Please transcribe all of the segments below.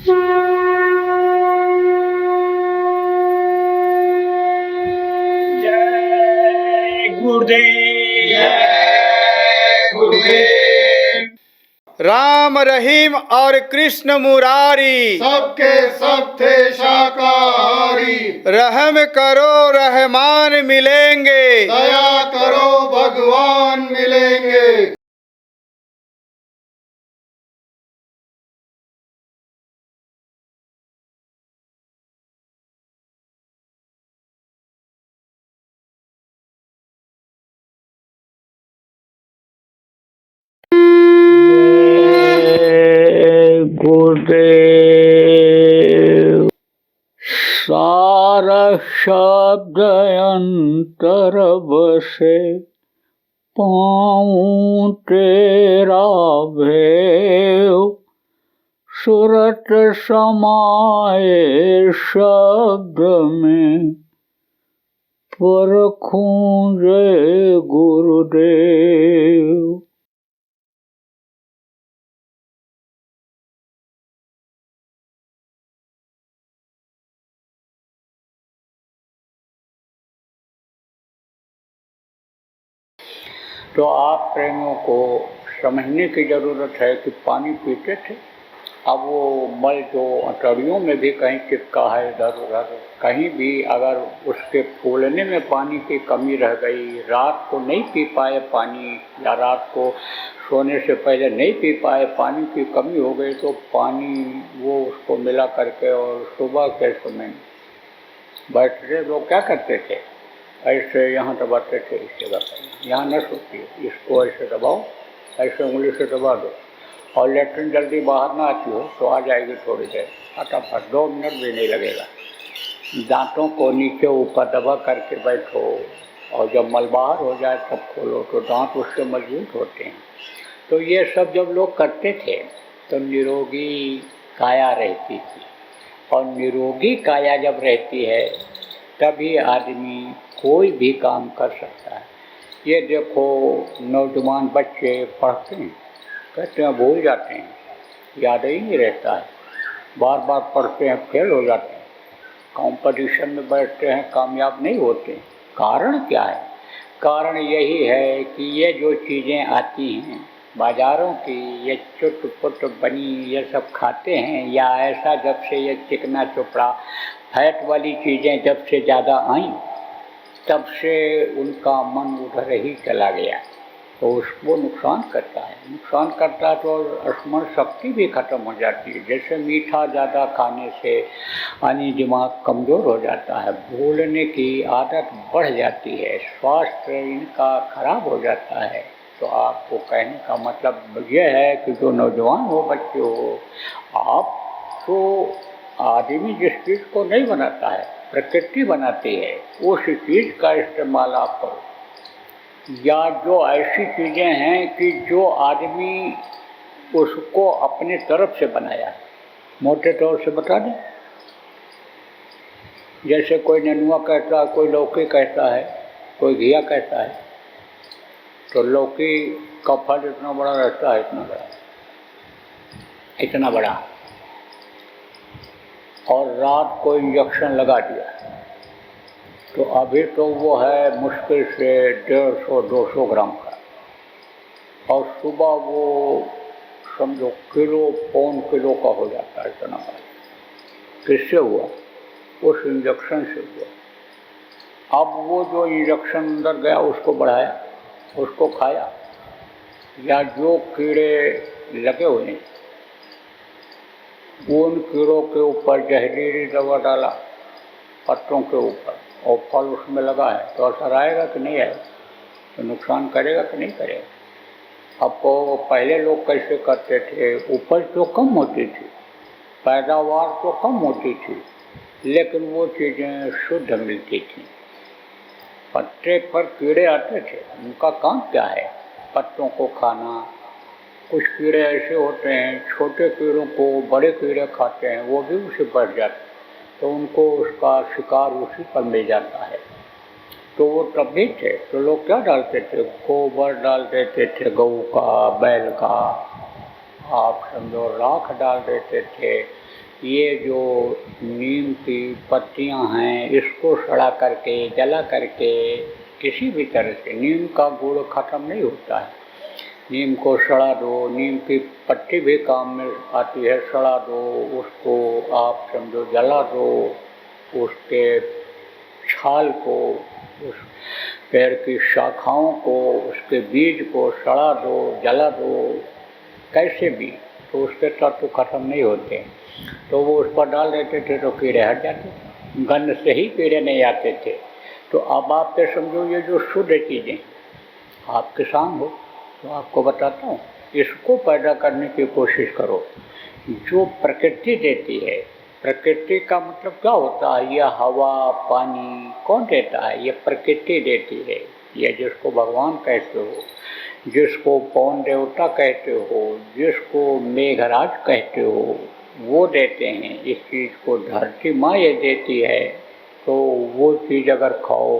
जय गुरुदेव। जय गुरुदेव। राम रहीम और कृष्ण मुरारी सबके सब थे शाकाहारी। रहम करो रहमान मिलेंगे, दया करो भगवान मिलेंगे। गुरुदेव। सार शब्द अंतर बसे, पाऊं तेरा भेव। सुरत समाए शब्द में, परखूं जय गुरुदेव। तो आप प्रेमियों को समझने की ज़रूरत है कि पानी पीते थे, अब वो मल जो अटड़ियों में भी कहीं चिपका है इधर उधर, कहीं भी अगर उसके फूलने में पानी की कमी रह गई, रात को नहीं पी पाए पानी, या रात को सोने से पहले नहीं पी पाए, पानी की कमी हो गई, तो पानी वो उसको मिला करके और सुबह के समय बैठते लोग क्या करते थे, ऐसे यहाँ दबाते थे इस जगह पर, यहाँ न सोचिए, इसको ऐसे दबाओ, ऐसे उंगली से दबा दो, और लेटरिन जल्दी बाहर ना आती हो तो आ जाएगी थोड़ी देर, फटाफट 2 मिनट भी नहीं लगेगा। दांतों को नीचे ऊपर दबा करके बैठो, और जब मल बाहर हो जाए तब खोलो, तो दांत उससे मजबूत होते हैं। तो ये सब जब लोग करते थे तो निरोगी काया रहती थी, और निरोगी काया जब रहती है तभी आदमी कोई भी काम कर सकता है। ये देखो, नौजवान बच्चे पढ़ते हैं, कहते हैं भूल जाते हैं, याद ही नहीं रहता है, बार बार पढ़ते हैं फेल हो जाते हैं, कंपटीशन में बैठते हैं कामयाब नहीं होते। कारण क्या है? कारण यही है कि ये जो चीज़ें आती हैं बाज़ारों की, ये चुट-पुट बनी ये सब खाते हैं, या ऐसा जब से ये चिकना चुपड़ा फैट वाली चीज़ें जब से ज़्यादा आईं, तब से उनका मन उधर ही चला गया, तो उसको नुकसान करता है। नुकसान करता है तो स्मरण शक्ति भी खत्म हो जाती है। जैसे मीठा ज़्यादा खाने से यानी दिमाग कमज़ोर हो जाता है, भूलने की आदत बढ़ जाती है, स्वास्थ्य इनका खराब हो जाता है। तो आपको कहने का मतलब ये है कि जो नौजवान हो, बच्चे हो, आप तो आदमी जिस चीज़ को नहीं बनाता है, प्रकृति बनाती है, उस चीज़ का इस्तेमाल आप करो। या जो ऐसी चीज़ें हैं कि जो आदमी उसको अपने तरफ से बनाया है, मोटे तौर से बता दें, जैसे कोई नेनुआ कहता है, कोई लौकी कहता है, कोई घिया कहता है, तो लौकी का फल इतना बड़ा रहता है, इतना बड़ा, इतना बड़ा, और रात को इंजेक्शन लगा दिया, तो अभी तो वो है मुश्किल से 150-200 ग्राम का, और सुबह वो समझो किलो पौन किलो का हो जाता है, इतना बड़ा। किससे हुआ? उस इंजेक्शन से हुआ। अब वो जो इंजेक्शन अंदर गया उसको बढ़ाया, उसको खाया, या जो कीड़े लगे हुए हैं उन कीड़ों के ऊपर जहरीली दवा डाला पत्तों के ऊपर, और फल उसमें लगा है, तो असर आएगा कि नहीं आएगा? तो नुकसान करेगा कि नहीं करेगा? आपको पहले लोग कैसे करते थे, उपज तो कम होती थी, पैदावार तो कम होती थी, लेकिन वो चीज़ें शुद्ध मिलती थी। पत्ते पर कीड़े आते थे, उनका काम क्या है? पत्तों को खाना। कुछ कीड़े ऐसे होते हैं, छोटे कीड़ों को बड़े कीड़े खाते हैं, वो भी उसे बढ़ जाते हैं, तो उनको उसका शिकार उसी पर मिल जाता है। तो वो तब भी थे, तो लोग क्या डालते थे? गोबर डाल देते थे, गऊ का, बैल का, आप समझो राख डाल देते थे, ये जो नीम की पत्तियां हैं इसको सड़ा करके जला करके किसी भी तरह से, नीम का गुण खत्म नहीं होता है, नीम को सड़ा दो, नीम की पत्ती भी काम में आती है, सड़ा दो उसको, आप समझो जला दो, उसके छाल को, उस पेड़ की शाखाओं को, उसके बीज को सड़ा दो, जला दो, कैसे भी, तो उसके तत्व खत्म नहीं होते। तो वो उस पर डाल देते थे तो कीड़े हट जाते, गंध से ही कीड़े नहीं आते थे। तो अब आप पे समझो ये जो शुद्ध चीज़ें, आप किसान हो तो आपको बताता हूँ, इसको पैदा करने की कोशिश करो जो प्रकृति देती है। प्रकृति का मतलब क्या होता है? ये हवा पानी कौन देता है? ये प्रकृति देती है। ये जिसको भगवान कहते हो, जिसको पवन देवता कहते हो, जिसको मेघराज कहते हो, वो देते हैं। इस चीज़ को धरती माँ ये देती है, तो वो चीज़ अगर खाओ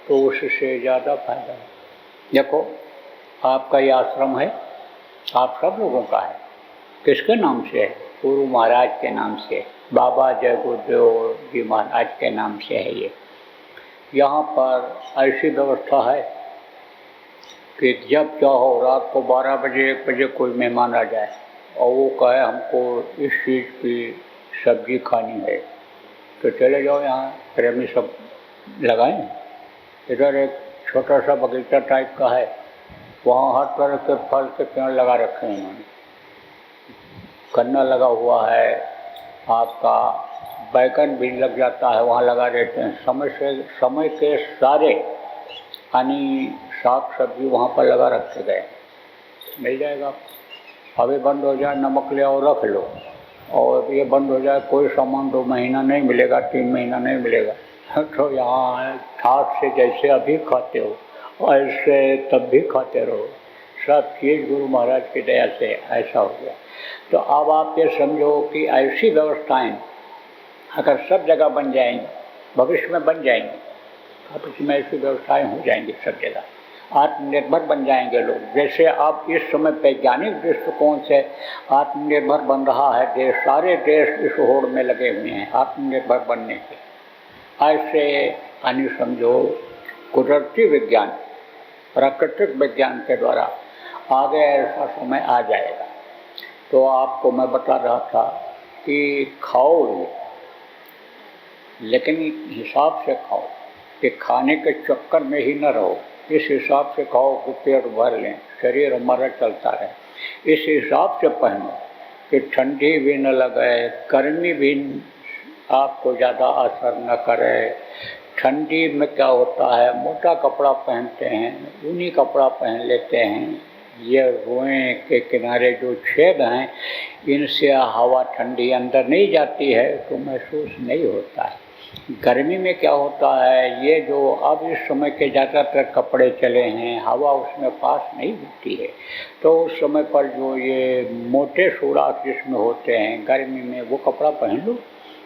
तो उससे ज़्यादा फायदा है। देखो आपका ये आश्रम है, आप सब लोगों का है, किसके नाम से है? गुरु महाराज के नाम से, बाबा जय गुरुदेव जी महाराज के नाम से है ये। यहाँ पर ऐसी व्यवस्था है कि जब चाहो रात को 12 बजे 1 बजे कोई मेहमान आ जाए और वो कहे हमको इस चीज़ की सब्जी खानी है, तो चले जाओ, यहाँ प्रेमी सब लगाएं। इधर एक छोटा सा बगीचा टाइप का है, वहाँ हर तरह के फल के पेड़ लगा रखे हैं उन्होंने, गन्ना लगा हुआ है, आपका बैगन भी लग जाता है, वहाँ लगा देते हैं। समय के सारे यानी साग सब्जी वहाँ पर लगा रखे गए, मिल जाएगा। अभी बंद हो जाए, नमक ले आओ रख लो, और ये बंद हो जाए, कोई सामान 2 महीना नहीं मिलेगा, 3 महीना नहीं मिलेगा। तो यहाँ ठाक से जैसे अभी खाते हो ऐसे तब भी खाते रहो, सब चीज़ गुरु महाराज की दया से ऐसा हो गया। तो अब आप ये समझो कि ऐसी व्यवस्थाएं अगर सब जगह बन जाएंगी, भविष्य में बन जाएंगी, अब इसमें ऐसी व्यवस्थाएं हो जाएंगी सब जगह, आत्मनिर्भर बन जाएंगे लोग। जैसे आप इस समय वैज्ञानिक दृष्टिकोण से आत्मनिर्भर बन रहा है देश, सारे देश इस होड़ में लगे हुए हैं आत्मनिर्भर बनने के। ऐसे यानी समझो कुदरती विज्ञान, प्राकृतिक विज्ञान के द्वारा आगे ऐसा समय आ जाएगा। तो आपको मैं बता रहा था कि खाओ, लेकिन हिसाब से खाओ, कि खाने के चक्कर में ही न रहो। इस हिसाब से खाओ कि पेट भर लें, शरीर हमारा चलता रहे। इस हिसाब से पहनो कि ठंडी भी न लगे, गर्मी भी आपको ज़्यादा असर न करे। ठंडी में क्या होता है, मोटा कपड़ा पहनते हैं, ऊनी कपड़ा पहन लेते हैं, ये रुएं के किनारे जो छेद हैं इनसे हवा ठंडी अंदर नहीं जाती है तो महसूस नहीं होता है। गर्मी में क्या होता है, ये जो अब इस समय के ज़्यादातर कपड़े चले हैं हवा उसमें पास नहीं होती है, तो उस समय पर जो ये मोटे सुराख जिसमें होते हैं गर्मी में वो कपड़ा पहन लो।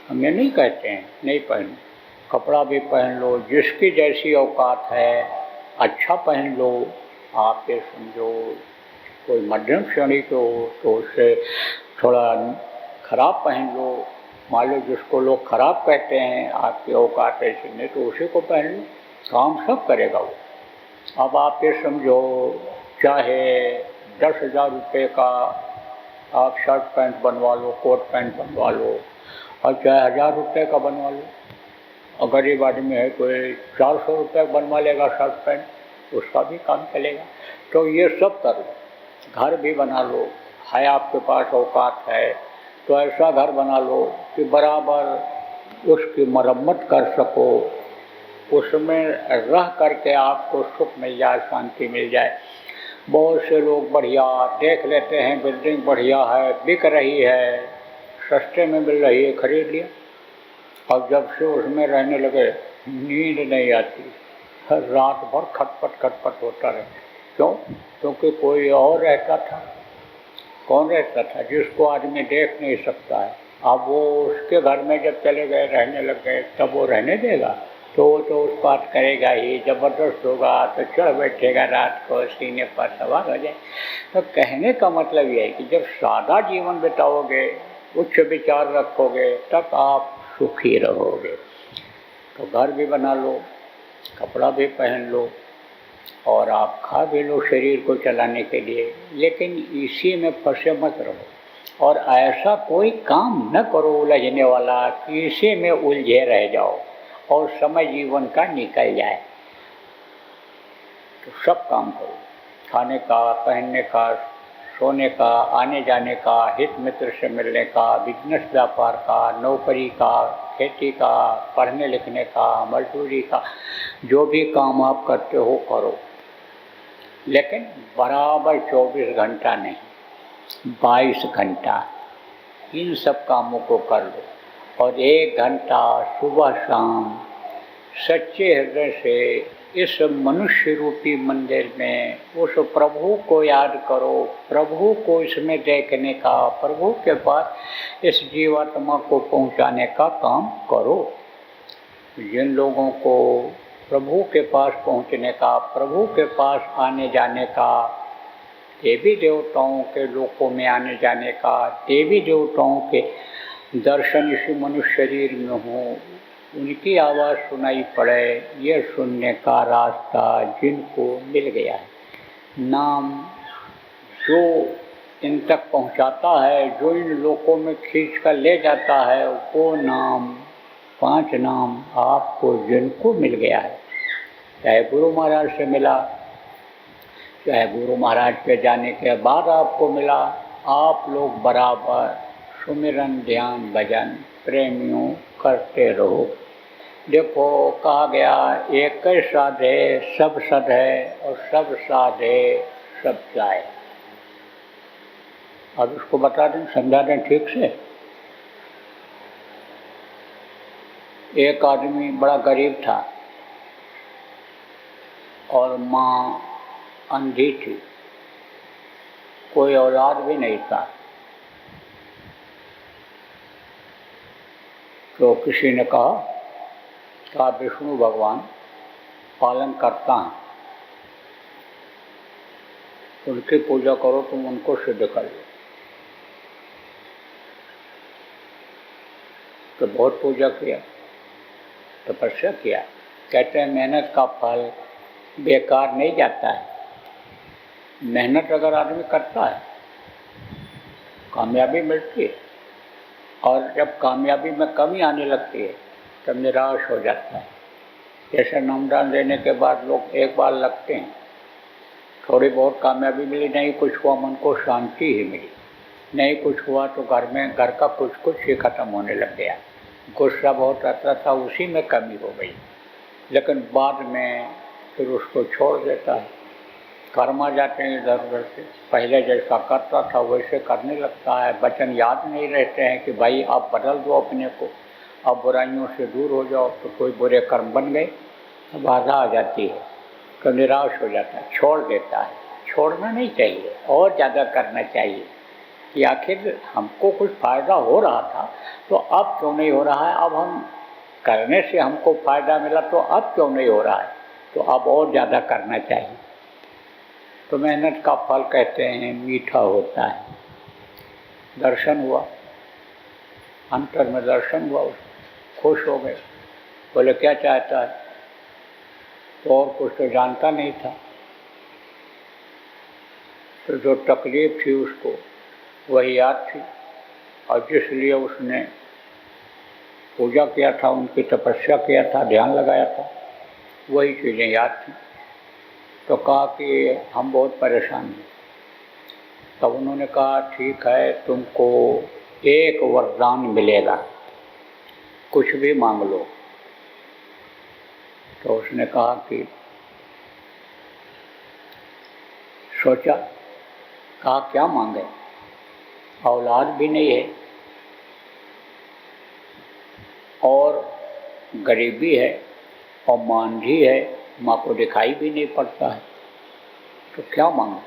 हम ये नहीं कहते हैं नहीं पहनो, कपड़ा भी पहन लो, जिसकी जैसी औकात है अच्छा पहन लो। आप ये समझो कोई मध्यम श्रेणी के हो तो उससे थोड़ा खराब पहन लो, मान लो जिसको लोग खराब कहते हैं आपकी औकात ऐसी नहीं तो उसी को पहन लो, काम सब करेगा वो। अब आप ये समझो चाहे 10,000 रुपये का आप शर्ट पैंट बनवा लो, कोट पैंट बनवा लो, और चाहे 1,000 रुपये का बनवा लो, और गरीब आदमी है कोई 400 रुपये बनवा लेगा शर्ट पैंट, उसका भी काम चलेगा। तो ये सब करो, घर भी बना लो, है आपके पास औकात है तो ऐसा घर बना लो कि बराबर उसकी मरम्मत कर सको, उसमें रह करके आपको सुख मिल जाए, शांति मिल जाए। बहुत से लोग बढ़िया देख लेते हैं, बिल्डिंग बढ़िया है, बिक रही है, सस्ते में मिल रही है, खरीद लिया, और जब से उसमें रहने लगे नींद नहीं आती, हर रात भर खटपट होता रहता। क्यों? क्योंकि कोई और रहता था। कौन रहता था? जिसको आदमी देख नहीं सकता है। अब वो उसके घर में जब चले गए रहने लग गए तब वो रहने देगा? तो वो तो उत्पात करेगा ही, ज़बरदस्त होगा, तो चढ़ बैठेगा रात को सीने पर सवार हो जाए। तो कहने का मतलब ये है कि जब सादा जीवन बिताओगे उच्च विचार रखोगे तब आप सुखी रहोगे। तो घर भी बना लो, कपड़ा भी पहन लो और आप खा भी लो शरीर को चलाने के लिए, लेकिन इसी में फंसे मत रहो और ऐसा कोई काम न करो उलझने वाला कि इसी में उलझे रह जाओ और समय जीवन का निकल जाए। तो सब काम करो, खाने का, पहनने का, सोने का, आने जाने का, हित मित्र से मिलने का, बिजनेस व्यापार का, नौकरी का, खेती का, पढ़ने लिखने का, मजदूरी का, जो भी काम आप करते हो करो, लेकिन बराबर 24 घंटा नहीं, 22 घंटा इन सब कामों को कर लो और 1 घंटा सुबह शाम सच्चे हृदय से इस मनुष्य रूपी मंदिर में उस प्रभु को याद करो, प्रभु को इसमें देखने का, प्रभु के पास इस जीवात्मा को पहुंचाने का काम करो। जिन लोगों को प्रभु के पास पहुंचने का, प्रभु के पास आने जाने का, देवी देवताओं के लोकों में आने जाने का, देवी देवताओं के दर्शन इसी मनुष्य शरीर में हो, उनकी आवाज़ सुनाई पड़े, यह सुनने का रास्ता जिनको मिल गया है, नाम जो इन तक पहुंचाता है, जो इन लोकों में खींच कर ले जाता है, वो नाम, 5 नाम आपको जिनको मिल गया है, चाहे गुरु महाराज से मिला, चाहे गुरु महाराज के जाने के बाद आपको मिला, आप लोग बराबर सुमिरन ध्यान भजन प्रेमियों करते रहो। देखो कहा गया एक साधे सब सद है और सब साधे सब जाए। अब इसको बता दें, समझा दें ठीक से। एक आदमी बड़ा गरीब था और माँ अंधी थी, कोई औलाद भी नहीं था। तो किसी ने कहा कि आप विष्णु भगवान पालन करता हैं, उनकी पूजा करो, तुम उनको सिद्ध कर लो। तो बहुत पूजा किया, तपस्या किया। कहते हैं मेहनत का फल बेकार नहीं जाता है। मेहनत अगर आदमी करता है कामयाबी मिलती है, और जब कामयाबी में कमी आने लगती है तब निराश हो जाता है। जैसे नामदान देने के बाद लोग एक बार लगते हैं, थोड़ी बहुत कामयाबी मिली, नहीं कुछ हुआ, मन को शांति ही मिली, नहीं कुछ हुआ तो घर का कुछ ही खत्म होने लग गया, गुस्सा बहुत आता था, उसी में कमी हो गई। लेकिन बाद में फिर उसको छोड़ देता है, कर्म आ जाते हैं इधर उधर से, पहले जैसा करता था वैसे करने लगता है। वचन याद नहीं रहते हैं कि भाई आप बदल दो अपने को, अब बुराइयों से दूर हो जाओ, तो कोई बुरे कर्म बन गए, तो बाधा आ जाती है, तो निराश हो जाता है, छोड़ देता है। छोड़ना नहीं चाहिए, और ज़्यादा करना चाहिए कि आखिर हमको कुछ फ़ायदा हो रहा था तो अब क्यों नहीं हो रहा है, अब हम करने से हमको फ़ायदा मिला तो अब क्यों नहीं हो रहा है, तो अब और ज़्यादा करना चाहिए। तो मेहनत का फल कहते हैं मीठा होता है। दर्शन हुआ, अंतर में दर्शन हुआ, खुश हो गए, बोले क्या चाहता है, तो और कुछ तो जानता नहीं था। तो जो तकलीफ थी उसको वही याद थी, और जिसलिए उसने पूजा किया था, उनकी तपस्या किया था, ध्यान लगाया था, वही चीज़ें याद थी। तो कहा कि हम बहुत परेशान हैं। तब उन्होंने कहा ठीक है, तुमको एक वरदान मिलेगा, कुछ भी मांग लो। तो उसने कहा कि सोचा, कहा क्या मांगे, औलाद भी नहीं है और गरीबी है और मांझी है, माँ को दिखाई भी नहीं पड़ता है, तो क्या मांगू।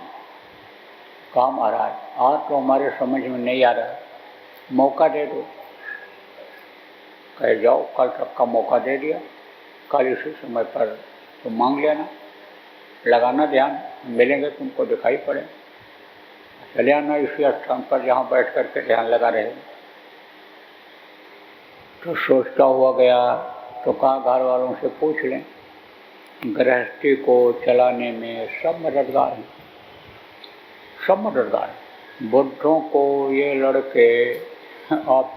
कहा महाराज आज तो हमारे समझ में नहीं आ रहा है, मौका दे दो। कह जाओ, कल तक का मौका दे दिया, कल इसी समय पर तुम मांग लेना, लगाना ध्यान, मिलेंगे तुमको दिखाई पड़े, चले आना इसी स्थान पर जहाँ बैठ करके ध्यान लगा रहे। तो सोचता हुआ गया तो कहा घर वालों से पूछ लें, गृहस्थी को चलाने में सब मददगार हैं, सब मददगार हैं। बुढ़ों को ये लड़के आप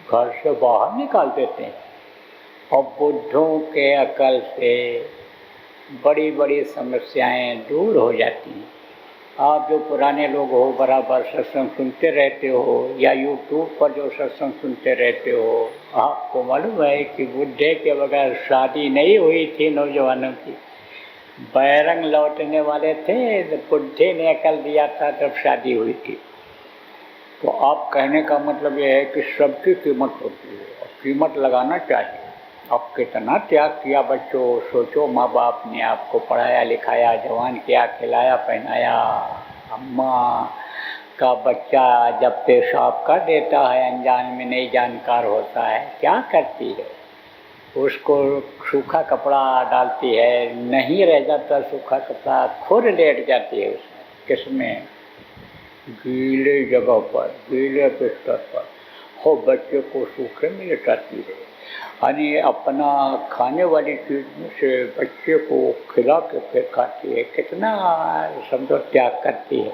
घर से बाहर निकाल देते हैं और बुढ़ों के अकल से बड़ी बड़ी समस्याएं दूर हो जाती हैं। आप जो पुराने लोग हो, बराबर सत्संग सुनते रहते हो या यूट्यूब पर जो सत्संग सुनते रहते हो, आपको मालूम है कि बुढ़े के बगैर शादी नहीं हुई थी नौजवानों की। बैरंग लौटने वाले थे तो बुढ़े ने अकल दिया था तब शादी हुई थी। तो आप कहने का मतलब यह है कि सबकी कीमत होती है और कीमत लगाना चाहिए। अब कितना त्याग किया बच्चों, सोचो, माँ बाप ने आपको पढ़ाया लिखाया, जवान किया, खिलाया पहनाया। अम्मा का बच्चा जब पेशाब कर देता है, अनजान में नहीं जानकार होता है, क्या करती है? उसको सूखा कपड़ा डालती है, नहीं रह जाता सूखा कपड़ा, खुद लेट जाती है उसमें। किसमें? गीले जगह पर, गीले बिस्तर पर हो बच्चे को सूखे में लेटाती है। यानी अपना खाने वाली चीज में से बच्चे को खिला के फिर खाती है। कितना समझो त्याग करती है।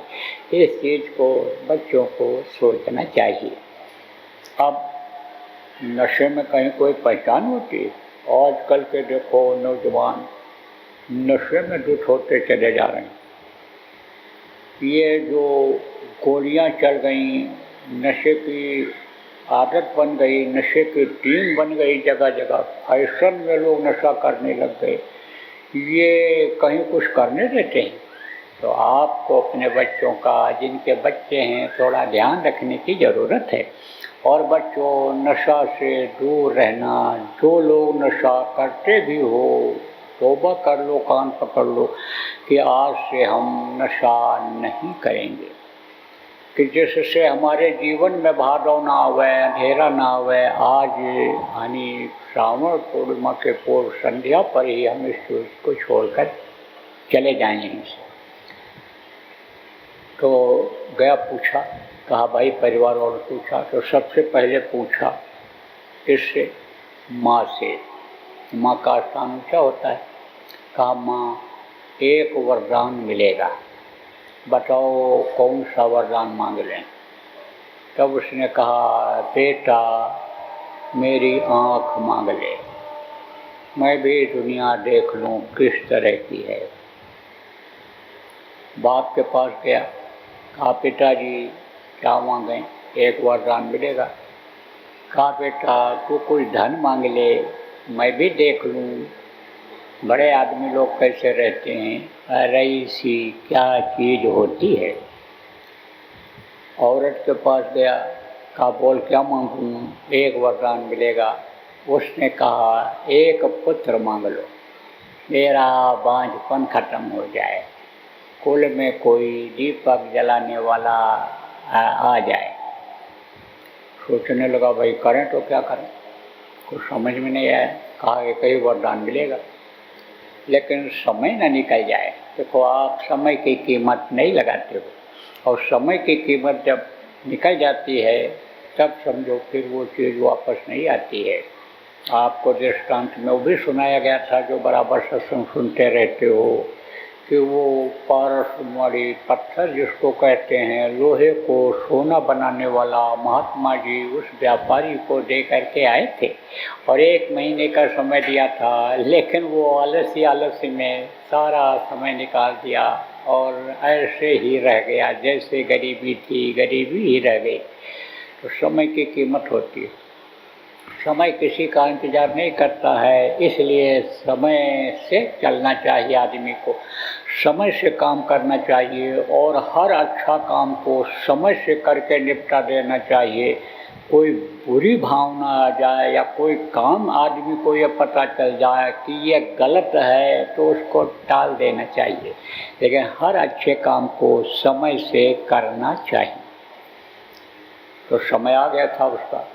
इस चीज को बच्चों को सोचना चाहिए। अब नशे में कहीं कोई पहचान होती है? आजकल के देखो नौजवान नशे में धुत होते चले जा रहे हैं। ये जो गोलियां चल गई, नशे की आदत बन गई, नशे की टीम बन गई, जगह जगह फैशन में लोग नशा करने लग गए, ये कहीं कुछ करने देते हैं? तो आपको अपने बच्चों का, जिनके बच्चे हैं, थोड़ा ध्यान रखने की ज़रूरत है। और बच्चों, नशा से दूर रहना। जो लोग नशा करते भी हो, तौबा कर लो, कान पकड़ लो कि आज से हम नशा नहीं करेंगे, कि जिससे हमारे जीवन में भादव ना आवे, अंधेरा ना आवे। आज यानी श्रावण पूर्णिमा के पूर्व संध्या पर ही हम इस चीज को छोड़कर चले जाएंगे इनसे। तो गया, पूछा, कहा भाई परिवार और पूछा तो सबसे पहले पूछा इससे माँ से। माँ का स्थान ऊँचा होता है। कहा माँ एक वरदान मिलेगा, बताओ कौन सा वरदान मांग लें? तब उसने कहा बेटा मेरी आँख मांग ले, मैं भी दुनिया देख लूँ किस तरह की है। बाप के पास गया, कहा पिताजी क्या मांगें, एक वरदान मिलेगा। कहा बेटा तू कुछ धन मांग ले, मैं भी देख लूँ बड़े आदमी लोग कैसे रहते हैं, रही सी क्या चीज़ होती है। औरत के पास गया, कहा बोल क्या मांगूं, एक वरदान मिलेगा। उसने कहा एक पुत्र मांग लो, मेरा बांझपन खत्म हो जाए, कुल में कोई दीपक जलाने वाला आ जाए। सोचने लगा भाई करें तो क्या करें, कुछ समझ में नहीं आया। कहा एक ही वरदान मिलेगा, लेकिन समय न निकल जाए। देखो आप समय की कीमत नहीं लगाते हो, और समय की कीमत जब निकल जाती है तब समझो फिर वो चीज़ वापस नहीं आती है। आपको दृष्टांत में वो भी सुनाया गया था, जो बराबर सत्संग सुनते रहते हो, कि वो पारसमणि पत्थर जिसको कहते हैं, लोहे को सोना बनाने वाला महात्मा जी उस व्यापारी को दे करके आए थे और 1 महीने का समय दिया था, लेकिन वो आलसी में सारा समय निकाल दिया और ऐसे ही रह गया। जैसे गरीबी थी गरीबी ही रह गई। तो समय की कीमत होती है। समय किसी का इंतज़ार नहीं करता है, इसलिए समय से चलना चाहिए आदमी को, समय से काम करना चाहिए और हर अच्छा काम को समय से करके निपटा देना चाहिए। कोई बुरी भावना आ जाए या कोई काम आदमी को ये पता चल जाए कि ये गलत है तो उसको टाल देना चाहिए, लेकिन हर अच्छे काम को समय से करना चाहिए। तो समय आ गया था उसका,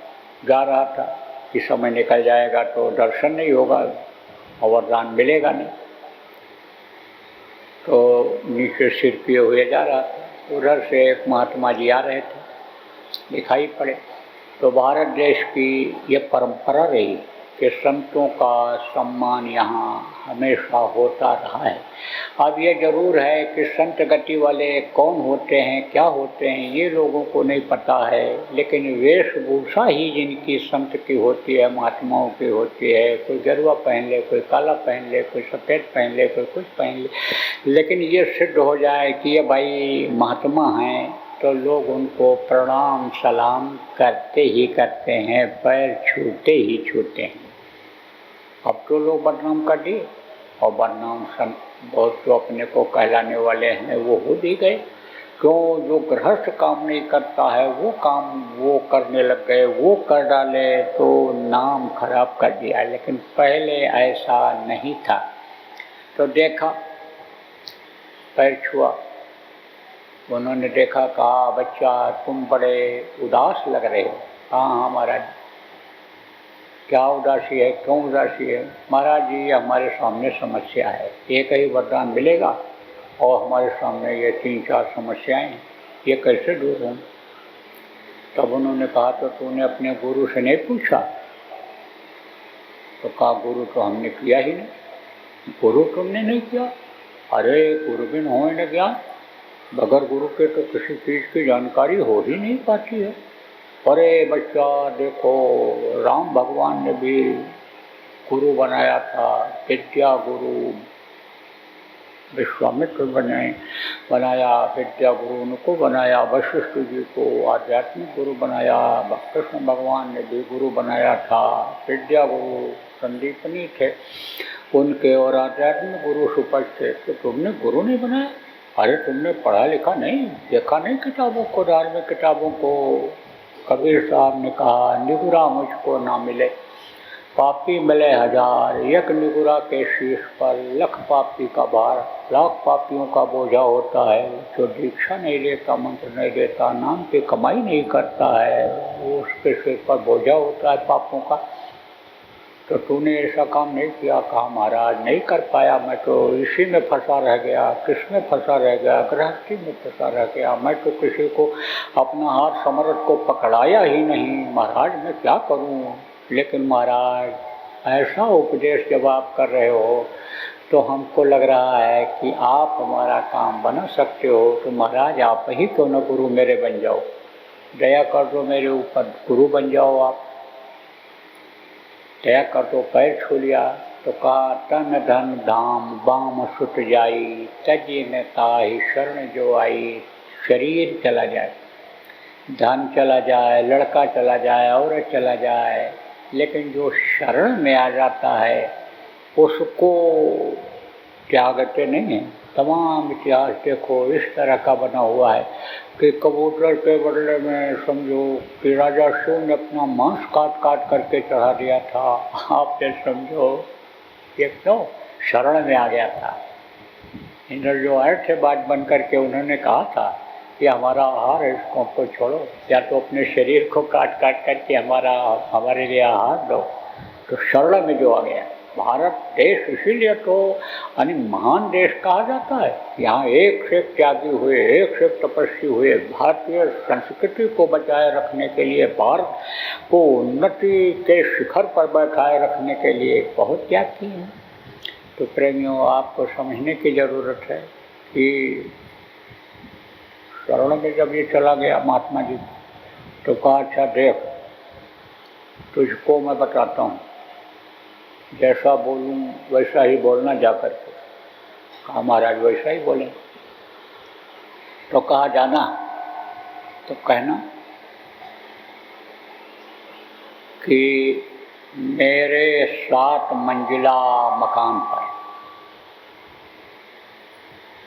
जा रहा था कि समय निकल जाएगा तो दर्शन नहीं होगा और वरदान मिलेगा नहीं। तो नीचे सिर किए हुए जा रहा था, उधर से एक महात्मा जी आ रहे थे, दिखाई पड़े। तो भारत देश की ये परंपरा रही कि संतों का सम्मान यहाँ हमेशा होता रहा है। अब ये जरूर है कि संत गति वाले कौन होते हैं, क्या होते हैं, ये लोगों को नहीं पता है, लेकिन वेशभूषा ही जिनकी संत की होती है, महात्माओं की होती है। कोई गेरुआ पहन ले, कोई काला पहन ले, कोई सफ़ेद पहन ले, कोई कुछ पहन ले, लेकिन ये सिद्ध हो जाए कि ये भाई महात्मा हैं तो लोग उनको प्रणाम सलाम करते ही करते हैं, पैर छूते ही छूते हैं। अब तो लोग बदनाम कर दिए और बदनाम संत बहुत जो अपने को कहलाने वाले हैं वो हो भी गए। क्यों? जो गृहस्थ काम नहीं करता है वो काम वो करने लग गए, वो कर डाले तो नाम खराब कर दिया। लेकिन पहले ऐसा नहीं था। तो देखा, पैर छुआ, उन्होंने देखा, कहा बच्चा तुम बड़े उदास लग रहे हो। हाँ महाराज। क्या उदासी है, क्यों उदासी है? महाराज जी हमारे सामने समस्या है, एक ही वरदान मिलेगा और हमारे सामने ये 3-4 समस्याएं हैं, ये कैसे दूर हों? तब उन्होंने कहा तो तूने अपने गुरु से नहीं पूछा? तो कहा गुरु तो हमने किया ही नहीं। गुरु तुमने नहीं किया? अरे गुरु बिन हो न ज्ञान, बगैर गुरु के तो किसी चीज़ की जानकारी हो ही नहीं पाती है। अरे बच्चा देखो, राम भगवान ने भी गुरु बनाया था, विद्या गुरु विश्वामित्र बनाया, विद्या गुरु उनको बनाया, वशिष्ठ जी को आध्यात्मिक गुरु बनाया, कृष्ण भगवान ने भी गुरु बनाया था, विद्या गुरु संदीपनी थे उनके, और आध्यात्मिक गुरु सुपज थे। तो तुमने गुरु नहीं बनाया? अरे तुमने पढ़ा लिखा नहीं, देखा नहीं किताबों को, धार्मिक किताबों को? कबीर साहब ने कहा निगुरा मुझको ना मिले, पापी मिले हजार, एक निगुरा के शीश पर लख पापी का भार। लाख पापियों का बोझा होता है, जो दीक्षा नहीं लेता, मंत्र नहीं देता, नाम की कमाई नहीं करता है, वो उसके सिर पर बोझा होता है पापों का। तो तूने ऐसा काम नहीं किया। कहा महाराज नहीं कर पाया, मैं तो इसी में फंसा रह गया। किस में फंसा रह गया? गृहस्थी में फंसा रह गया। मैं तो किसी को अपना हाथ समर्थ को पकड़ाया ही नहीं। महाराज मैं क्या करूं? लेकिन महाराज ऐसा उपदेश जब आप कर रहे हो तो हमको लग रहा है कि आप हमारा काम बना सकते हो। तो महाराज आप ही क्यों न गुरु मेरे बन जाओ, दया कर दो मेरे ऊपर, गुरु बन जाओ आप, दया कर दो। पैर छू लिया तो कहा तन धन धाम बाम सुत जाई, तजी न ताहि शरण जो आई। शरीर चला जाए, धन चला जाए, लड़का चला जाए, औरत चला जाए, लेकिन जो शरण में आ जाता है उसको त्यागते नहीं हैं। तमाम इतिहास देखो इस तरह का बना हुआ है कि कबूतर के बदले में समझो कि राजा शिव ने अपना मांस काट काट करके चढ़ा दिया था। आपने समझो ये क्यों? शरण में आ गया था। इंद्र जो आए थे बात बन करके, उन्होंने कहा था कि हमारा आहार है, इसको हमको छोड़ो, या तो अपने शरीर को काट काट करके हमारे लिए आहार दो। तो शरण में जो आ गया भारत देश, इसीलिए तो यानी महान देश कहा जाता है। यहाँ एक से त्यागी हुए, एक से तपस्वी हुए, भारतीय संस्कृति को बचाए रखने के लिए, भारत को उन्नति के शिखर पर बैठाए रखने के लिए बहुत त्याग किए हैं। तो प्रेमियों आपको समझने की ज़रूरत है कि शरण में जब ये चला गया महात्मा जी तो कहा अच्छा देख तुझको मैं बताता हूँ, जैसा बोलूँ वैसा ही बोलना जाकर के। कहा महाराज वैसा ही बोलें। तो कहा जाना तो कहना कि मेरे 7 मंजिला मकान पर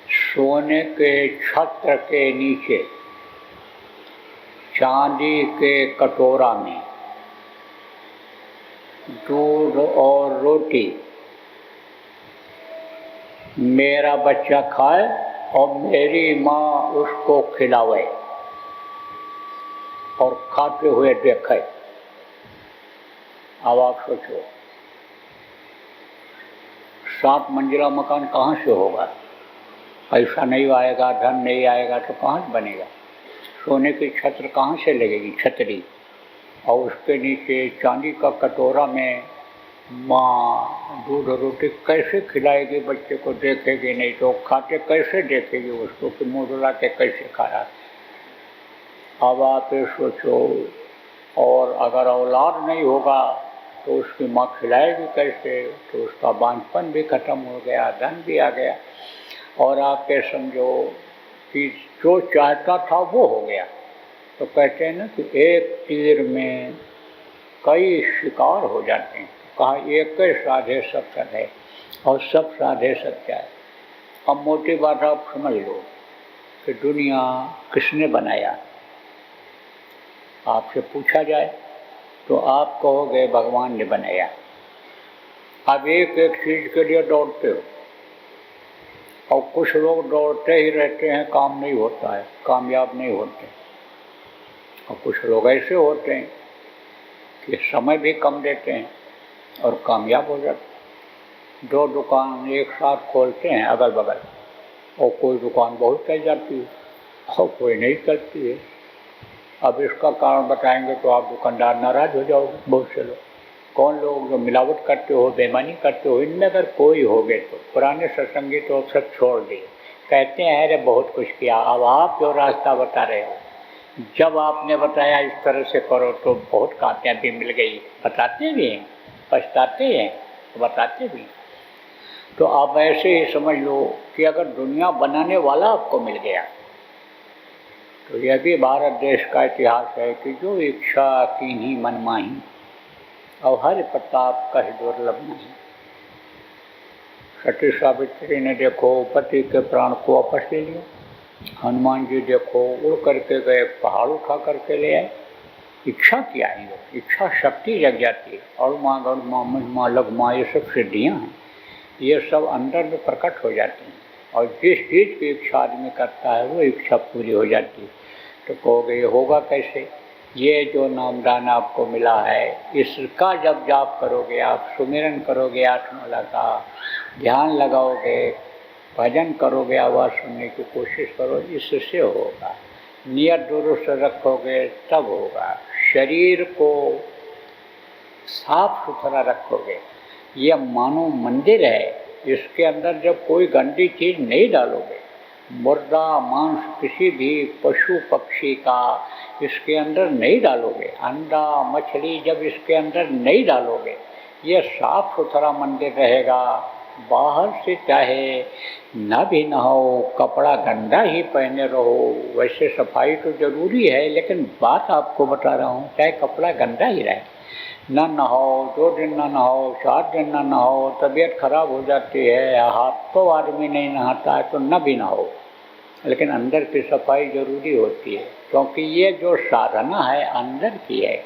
सोने के छत्र के नीचे चांदी के कटोरा में दूध और रोटी मेरा बच्चा खाए और मेरी माँ उसको खिलावे और खाते हुए देखे। अब आप सोचो 7 मंजिला मकान कहाँ से होगा? पैसा नहीं आएगा, धन नहीं आएगा तो कहाँ से बनेगा? सोने की छत्र कहाँ से लगेगी? छतरी और उसके नीचे चांदी का कटोरा में माँ दूध रोटी कैसे खिलाएगी बच्चे को, देखेगी नहीं तो खाते कैसे देखेगी उसको कि मुँह डुला के कैसे खा रहा। अब आप ये सोचो, और अगर औलाद नहीं होगा तो उसकी माँ खिलाएगी कैसे, तो उसका बांझपन भी खत्म हो गया, धन भी आ गया, और आप ये समझो कि जो चाहता था वो हो गया। तो कहते हैं ना कि एक तीर में कई शिकार हो जाते हैं। कहा एक साधे सब सधे, और सब साधे सत्या है। अब मोटी बात आप समझ लो कि दुनिया किसने बनाया। आपसे पूछा जाए तो आप कहोगे भगवान ने बनाया। अब एक एक चीज के लिए दौड़ते हो, और कुछ लोग दौड़ते ही रहते हैं, काम नहीं होता है, कामयाब नहीं होते। और कुछ लोग ऐसे होते हैं कि समय भी कम देते हैं और कामयाब हो जाते हैं। दो दुकान एक साथ खोलते हैं अगल बगल, और कोई दुकान बहुत चल जाती है और कोई नहीं चलती है। अब इसका कारण बताएंगे तो आप दुकानदार नाराज हो जाओगे। बहुत से लोग, कौन लोग जो मिलावट करते हो, बेईमानी करते हो, इनमें अगर कोई हो गए तो पुराने सत्संगी तो सब छोड़ दिए, कहते हैं अरे बहुत कुछ किया। अब आप जो रास्ता बता रहे हो, जब आपने बताया इस तरह से करो तो बहुत कामयाबी मिल गई, बताते भी हैं, पछताते हैं, बताते भी। तो आप ऐसे ही समझ लो कि अगर दुनिया बनाने वाला आपको मिल गया तो यह भी भारत देश का इतिहास है कि जो इच्छा कीन्ही मन माही, और हर प्रताप कह दुर्लभ नहीं। सती सावित्री ने देखो पति के प्राण को वापस ले लिया। हनुमान जी देखो उड़ करके गए, पहाड़ उठा करके ले आए। इच्छा किया है, इच्छा शक्ति जग जाती है। और माँ गण माँ महिमा लग माँ, ये सब सिद्धियाँ हैं, ये सब अंदर में प्रकट हो जाती हैं। और जिस चीज़ की इच्छा आदमी करता है वो इच्छा पूरी हो जाती है। तो कहोगे ये होगा कैसे? ये जो नामदान आपको मिला है, इसका जब जाप करोगे, आप सुमिरन करोगे, 8 माला का ध्यान लगाओगे, भजन करोगे, आवाज़ सुनने की कोशिश करो, इससे होगा। नियत दुरुस्त रखोगे तब होगा। शरीर को साफ सुथरा रखोगे। यह मानो मंदिर है, इसके अंदर जब कोई गंदी चीज़ नहीं डालोगे, मुर्दा मांस किसी भी पशु पक्षी का इसके अंदर नहीं डालोगे, अंडा मछली जब इसके अंदर नहीं डालोगे, ये साफ सुथरा मंदिर रहेगा। बाहर से चाहे न भी न हो, कपड़ा गंदा ही पहने रहो, वैसे सफाई तो जरूरी है, लेकिन बात आपको बता रहा हूँ, चाहे कपड़ा गंदा ही रहे, न नहाओ, 2 दिन न नहाओ, 4 दिन न नहाओ, तबीयत खराब हो जाती है। हाथ तो आदमी नहीं नहाता है तो न भी नहाओ, लेकिन अंदर की सफाई जरूरी होती है, क्योंकि ये जो साधना है अंदर की है,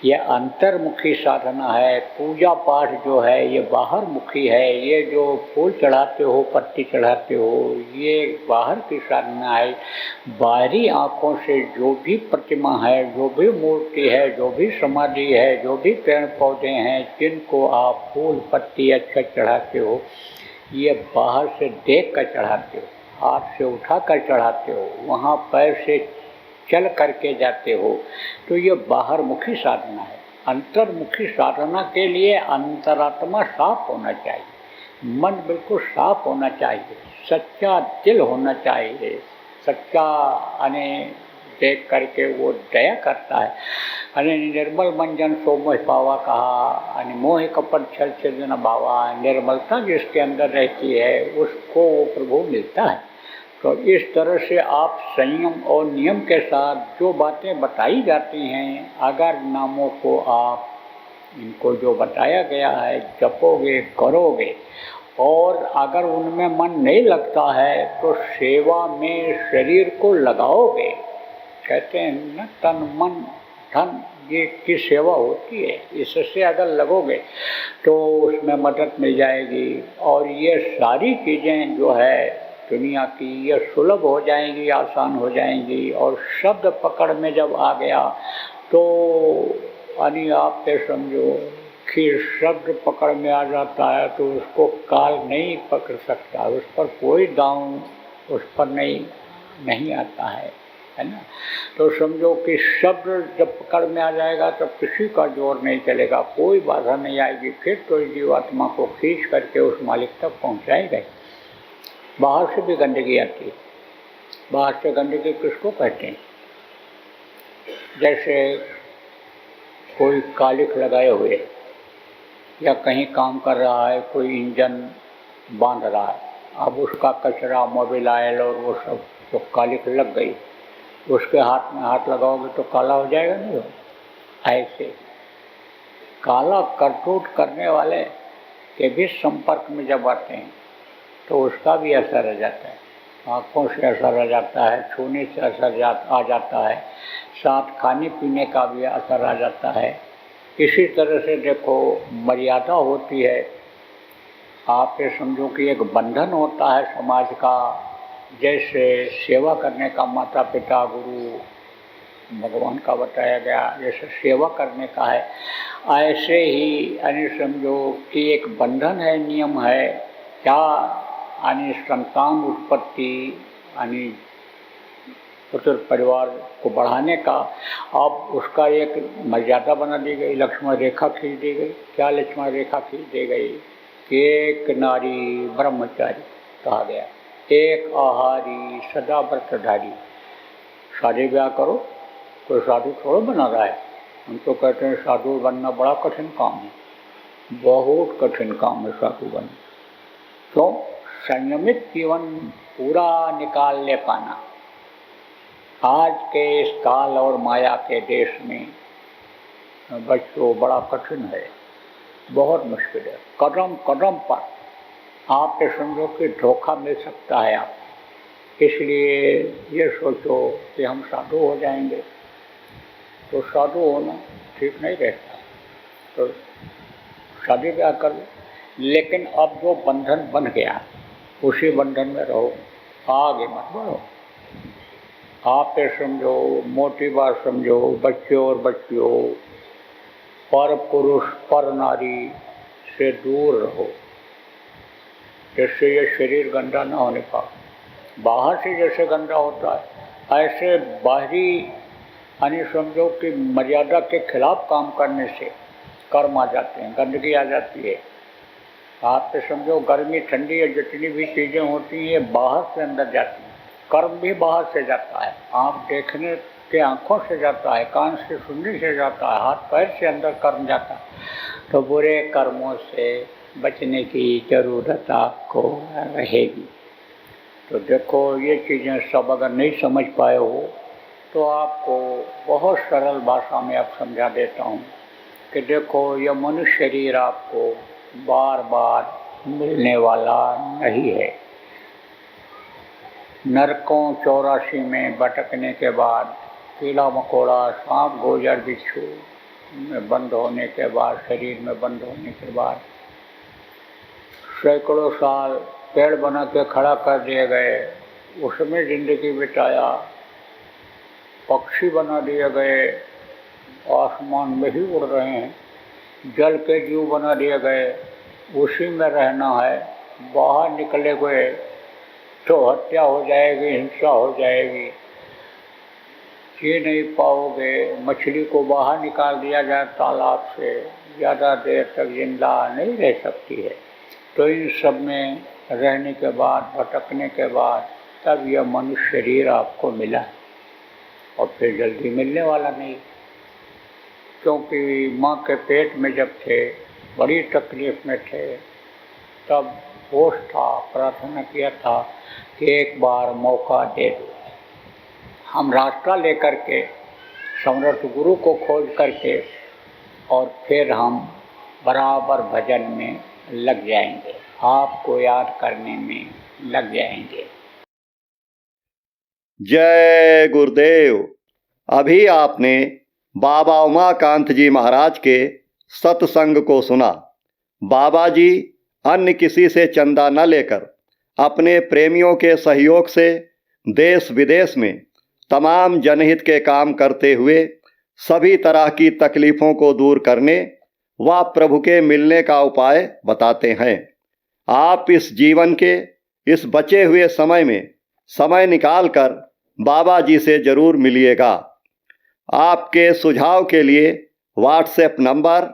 ये अंतर्मुखी साधना है। पूजा पाठ जो है ये बाहर मुखी है। ये जो फूल चढ़ाते हो, पत्ती चढ़ाते हो, ये बाहर की साधना है। बाहरी आँखों से जो भी प्रतिमा है, जो भी मूर्ति है, जो भी समाधि है, जो भी पेड़ पौधे हैं जिनको आप फूल पत्ती अच्छा चढ़ाते हो, ये बाहर से देख कर चढ़ाते हो, हाथ से उठा कर चढ़ाते हो, वहाँ पैर से चल करके जाते हो, तो ये बाहर मुखी साधना है। अंतर्मुखी साधना के लिए अंतरात्मा साफ होना चाहिए, मन बिल्कुल साफ होना चाहिए, सच्चा दिल होना चाहिए। सच्चा यानी देख करके वो दया करता है। यानी निर्मल मन जन सो मोह पावा कहा, यानी मोह कपट छल छल न भावा। निर्मलता जिसके अंदर रहती है उसको वो प्रभु मिलता है। तो इस तरह से आप संयम और नियम के साथ जो बातें बताई जाती हैं, अगर नामों को आप इनको जो बताया गया है जपोगे, करोगे, और अगर उनमें मन नहीं लगता है तो सेवा में शरीर को लगाओगे। कहते हैं न तन मन धन ये की सेवा होती है, इससे अगर लगोगे तो उसमें मदद मिल जाएगी। और ये सारी चीज़ें जो है दुनिया की, ये सुलभ हो जाएंगी, आसान हो जाएंगी। और शब्द पकड़ में जब आ गया तो यानी आप ये समझो कि शब्द पकड़ में आ जाता है तो उसको काल नहीं पकड़ सकता, उस पर कोई दांव उस पर नहीं आता है। है ना। तो समझो कि शब्द जब पकड़ में आ जाएगा तो किसी का जोर नहीं चलेगा, कोई बाधा नहीं आएगी, फिर तो जीवात्मा को खींच करके उस मालिक तक पहुँचाएगा। बाहर से भी गंदगी आती है। बाहर से गंदगी किसको कहते हैं? जैसे कोई कालिख लगाए हुए या कहीं काम कर रहा है, कोई इंजन बांध रहा है, अब उसका कचरा, मोबिल ऑयल और वो सब तो कालिख लग गई, उसके हाथ में हाथ लगाओगे तो काला हो जाएगा नहीं हो? ऐसे काला करतूत करने वाले के भी संपर्क में जब आते हैं तो उसका भी असर आ जाता है। आँखों से असर आ जाता है, छूने से असर आ जाता है, साथ खाने पीने का भी असर आ जाता है। इसी तरह से देखो मर्यादा होती है। आप ये समझो कि एक बंधन होता है समाज का, जैसे सेवा करने का माता पिता गुरु भगवान का बताया गया, जैसे सेवा करने का है, ऐसे ही यानी समझो कि एक बंधन है, नियम है क्या, यानी संतान उत्पत्ति यानी पुत्र परिवार को बढ़ाने का। अब उसका एक मर्यादा बना दी गई, लक्ष्मण रेखा खींच दी गई। क्या लक्ष्मण रेखा खींच दी गई कि एक नारी ब्रह्मचारी कहा गया, एक आहारी सदा व्रतधारी। शादी ब्याह करो, कोई साधु थोड़ा बना रहा है। हम तो कहते हैं साधु बनना बड़ा कठिन काम है, बहुत कठिन काम है साधु बनना। तो संयमित जीवन पूरा निकाल ले पाना आज के इस काल और माया के देश में बच्चों बड़ा कठिन है, बहुत मुश्किल है। कदम कदम पर आप ये समझो कि धोखा मिल सकता है आप, इसलिए ये सोचो कि हम साधु हो जाएंगे, तो साधु होना ठीक नहीं रहता, तो शादी ब्याह कर लो। लेकिन अब जो बंधन बन गया उसी बंधन में रहो, आगे मत बढ़ो। आप ये समझो, मोटी बात समझो, बच्चों और बच्चियों, पर पुरुष पर नारी से दूर रहो, जिससे ये शरीर गंदा ना होने पाए। बाहर से जैसे गंदा होता है ऐसे बाहरी यानी समझो कि मर्यादा के खिलाफ काम करने से कर्म आ जाते हैं, गंदगी आ जाती है। आप तो समझो गर्मी ठंडी या जितनी भी चीज़ें होती हैं बाहर से अंदर जाती हैं, कर्म भी बाहर से जाता है। आप देखने के आँखों से जाता है, कान से सुनने से जाता है, हाथ पैर से अंदर कर्म जाता है। तो बुरे कर्मों से बचने की ज़रूरत आपको रहेगी। तो देखो ये चीज़ें सब अगर नहीं समझ पाए हो तो आपको बहुत सरल भाषा में अब समझा देता हूँ कि देखो यह मनुष्य शरीर आपको बार बार मिलने वाला नहीं है। नरकों 84 में भटकने के बाद, कीड़ा मकोड़ा सांप गोजर बिच्छू में बंद होने के बाद, शरीर में बंद होने के बाद सैकड़ों साल पेड़ बना के खड़ा कर दिए गए, उसमें जिंदगी बिताया, पक्षी बना दिए गए, आसमान में ही उड़ रहे हैं, जल के जीव बना दिए गए, उसी में रहना है। बाहर निकले हुए तो हत्या हो जाएगी, हिंसा हो जाएगी, जी नहीं पाओगे। मछली को बाहर निकाल दिया जाए तालाब से, ज़्यादा देर तक जिंदा नहीं रह सकती है। तो इन सब में रहने के बाद, भटकने के बाद तब यह मनुष्य शरीर आपको मिला और फिर जल्दी मिलने वाला नहीं, क्योंकि माँ के पेट में जब थे बड़ी तकलीफ में थे, तब होश था, प्रार्थना किया था कि एक बार मौका दे दो। हम रास्ता लेकर के समर्थ गुरु को खोज करके और फिर हम बराबर भजन में लग जाएंगे, आपको याद करने में लग जाएंगे। जय गुरुदेव। अभी आपने बाबा उमाकांत जी महाराज के सत्संग को सुना। बाबा जी अन्य किसी से चंदा न लेकर अपने प्रेमियों के सहयोग से देश विदेश में तमाम जनहित के काम करते हुए सभी तरह की तकलीफ़ों को दूर करने व प्रभु के मिलने का उपाय बताते हैं। आप इस जीवन के इस बचे हुए समय में समय निकालकर बाबा जी से ज़रूर मिलिएगा। आपके सुझाव के लिए व्हाट्सएप नंबर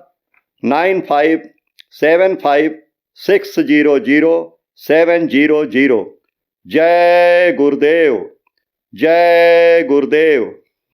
9575600700। जय गुरुदेव, जय गुरुदेव।